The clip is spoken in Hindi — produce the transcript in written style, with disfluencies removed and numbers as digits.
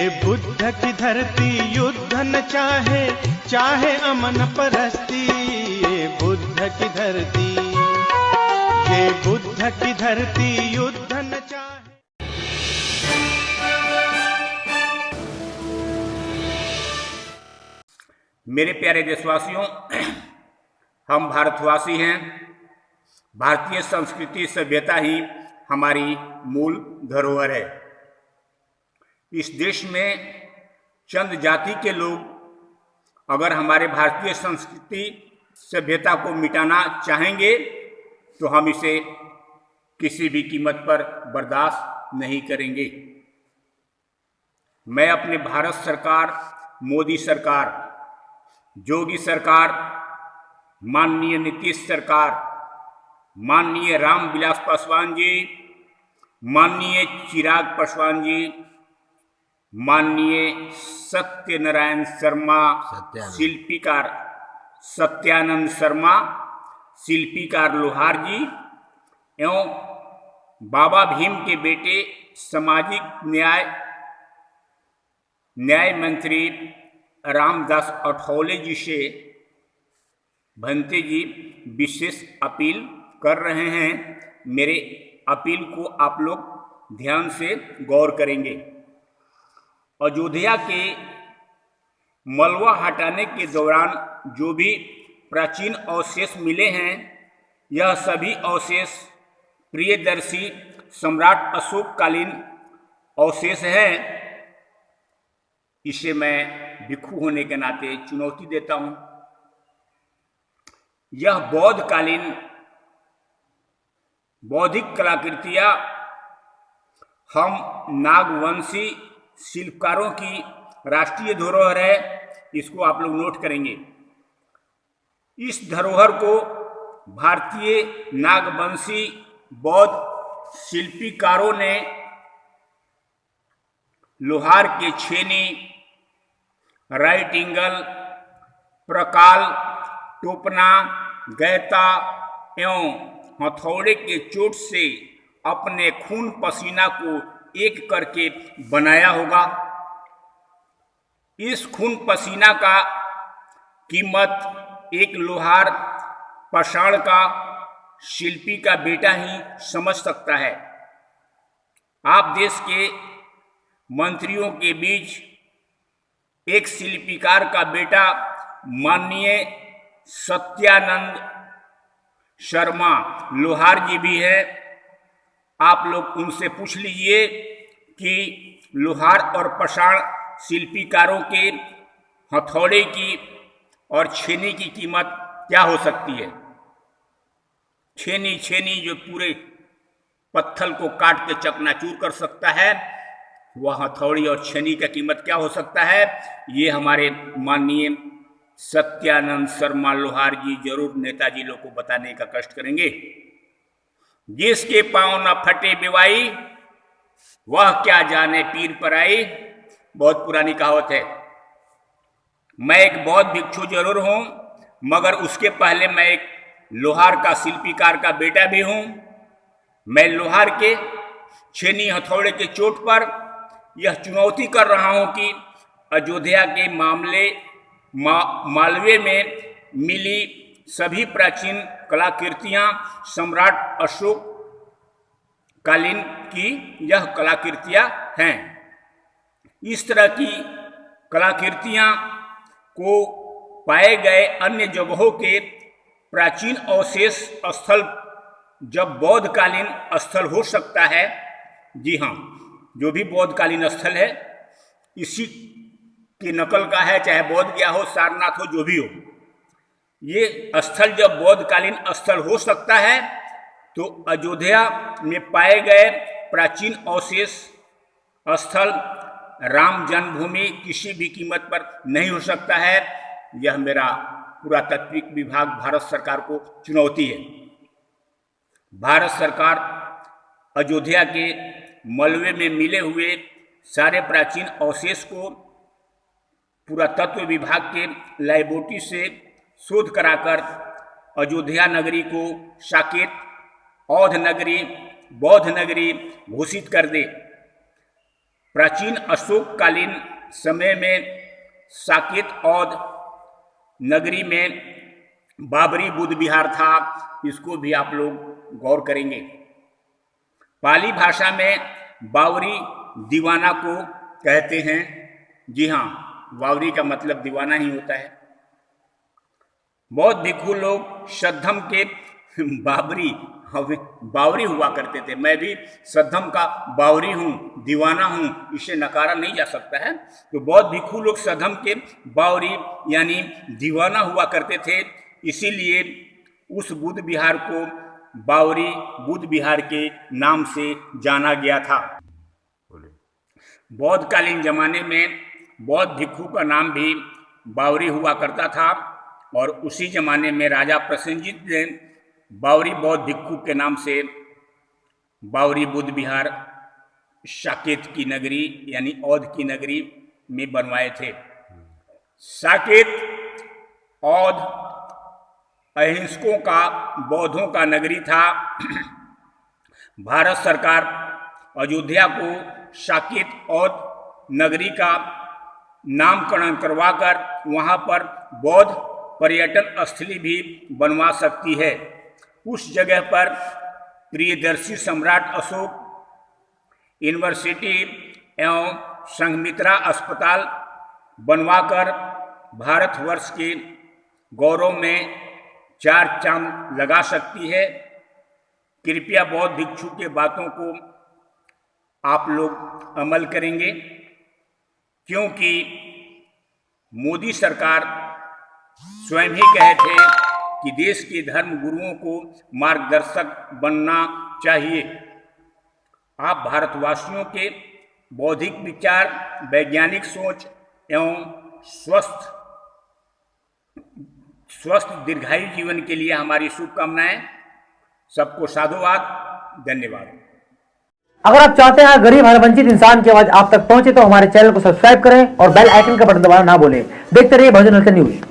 बुद्ध की धरती युद्ध न चाहे, चाहे अमन परस्ती। ये बुद्ध की धरती, ये बुद्ध की धरती युद्ध न चाहे। मेरे प्यारे देशवासियों, हम भारतवासी हैं। भारतीय संस्कृति सभ्यता ही हमारी मूल धरोहर है। इस देश में चंद जाति के लोग अगर हमारे भारतीय संस्कृति सभ्यता को मिटाना चाहेंगे तो हम इसे किसी भी कीमत पर बर्दाश्त नहीं करेंगे। मैं अपने भारत सरकार, मोदी सरकार, योगी सरकार, माननीय नीतीश सरकार, माननीय रामविलास पासवान जी, माननीय चिराग पासवान जी, माननीय सत्यनारायण शर्मा शिल्पीकार, सत्यानंद शर्मा शिल्पीकार लोहार जी एवं बाबा भीम के बेटे सामाजिक न्याय मंत्री रामदास अठौले जी से भंते जी विशेष अपील कर रहे हैं। मेरे अपील को आप लोग ध्यान से गौर करेंगे। अयोध्या के मलबा हटाने के दौरान जो भी प्राचीन अवशेष मिले हैं, यह सभी अवशेष प्रियदर्शी सम्राट अशोक कालीन अवशेष हैं। इसे मैं भिक्षु होने के नाते चुनौती देता हूं। यह बौद्धकालीन बौद्धिक कलाकृतियां हम नागवंशी शिल्पकारों की राष्ट्रीय धरोहर है। इसको आप लोग नोट करेंगे। इस धरोहर को भारतीय नागवंशी बौद्ध शिल्पीकारों ने लोहार के छेनी, राइट एंगल, प्रकाल, टोपना, गैता एवं हथौड़े के चोट से अपने खून पसीना को एक करके बनाया होगा। इस खून पसीना का कीमत एक लोहार पाषाण का शिल्पी का बेटा ही समझ सकता है। आप देश के मंत्रियों के बीच एक शिल्पीकार का बेटा माननीय सत्यानंद शर्मा लोहार जी भी है। आप लोग उनसे पूछ लीजिए कि लोहार और पाषाण शिल्पीकारों के हथौड़े की और छेनी की कीमत क्या हो सकती है। छेनी जो पूरे पत्थर को काट के चकनाचूर कर सकता है, वह हथौड़ी और छेनी का कीमत क्या हो सकता है, ये हमारे माननीय सत्यानंद शर्मा लोहार जी जरूर नेताजी लोग को बताने का कष्ट करेंगे। जिसके पांव न फटे बिवाई, वह क्या जाने पीर पराई। बहुत पुरानी कहावत है। मैं एक बौद्ध भिक्षु जरूर हूं, मगर उसके पहले मैं एक लोहार का शिल्पीकार का बेटा भी हूं। मैं लोहार के छेनी हथौड़े के चोट पर यह चुनौती कर रहा हूं कि अयोध्या के मालवे में मिली सभी प्राचीन कलाकृतियां सम्राट अशोक कालीन की यह कलाकृतियां हैं। इस तरह की कलाकृतियां को पाए गए अन्य जगहों के प्राचीन अवशेष स्थल जब बौद्धकालीन स्थल हो सकता है। जी हाँ, जो भी बौद्धकालीन स्थल है इसी की नकल का है, चाहे बौद्ध गया हो, सारनाथ हो, जो भी हो। ये स्थल जब बौद्धकालीन स्थल हो सकता है तो अयोध्या में पाए गए प्राचीन अवशेष स्थल राम जन्मभूमि किसी भी कीमत पर नहीं हो सकता है। यह मेरा पुरातत्विक विभाग भारत सरकार को चुनौती है। भारत सरकार अयोध्या के मलबे में मिले हुए सारे प्राचीन अवशेष को पुरातत्व विभाग के लैबोरेटरी से शोध कराकर अयोध्या नगरी को साकेत, औध नगरी, बौद्ध नगरी घोषित कर दे। प्राचीन अशोककालीन समय में साकेत औध नगरी में बाबरी बुद्ध विहार था, इसको भी आप लोग गौर करेंगे। पाली भाषा में बावरी दीवाना को कहते हैं। जी हाँ, बावरी का मतलब दीवाना ही होता है। बौद्ध भिक्षु लोग सद्धम के बावरी हुआ करते थे। मैं भी सद्धम का बावरी हूँ, दीवाना हूँ, इसे नकारा नहीं जा सकता है। तो बौद्ध भिक्षु लोग सद्धम के बावरी यानी दीवाना हुआ करते थे, इसीलिए उस बुद्ध विहार को बावरी बुद्ध विहार के नाम से जाना गया था। बौद्धकालीन जमाने में बौद्ध भिक्षु का नाम भी बावरी हुआ करता था और उसी जमाने में राजा प्रसेनजीत ने बावरी बौद्ध भिक्षु के नाम से बावरी बुद्ध विहार साकेत की नगरी यानी औध की नगरी में बनवाए थे। साकेत औध अहिंसकों का, बौद्धों का नगरी था। भारत सरकार अयोध्या को साकेत औध नगरी का नामकरण करवाकर वहां पर बौद्ध पर्यटन स्थली भी बनवा सकती है। उस जगह पर प्रियदर्शी सम्राट अशोक यूनिवर्सिटी एवं संघमित्रा अस्पताल बनवाकर भारतवर्ष के गौरव में चार चांद लगा सकती है। कृपया बौद्ध भिक्षु के बातों को आप लोग अमल करेंगे, क्योंकि मोदी सरकार स्वयं ही कहे थे कि देश के धर्म गुरुओं को मार्गदर्शक बनना चाहिए। आप भारतवासियों के बौद्धिक विचार, वैज्ञानिक सोच एवं स्वस्थ दीर्घायु जीवन के लिए हमारी शुभकामनाएं। सबको साधुवाद, धन्यवाद। अगर आप चाहते हैं गरीब हर वंचित इंसान की आवाज आप तक पहुंचे तो हमारे चैनल को सब्सक्राइब करें और बेल आइकन का बटन दबाना ना भूलें। देखते रहिए भोजन हलचल न्यूज।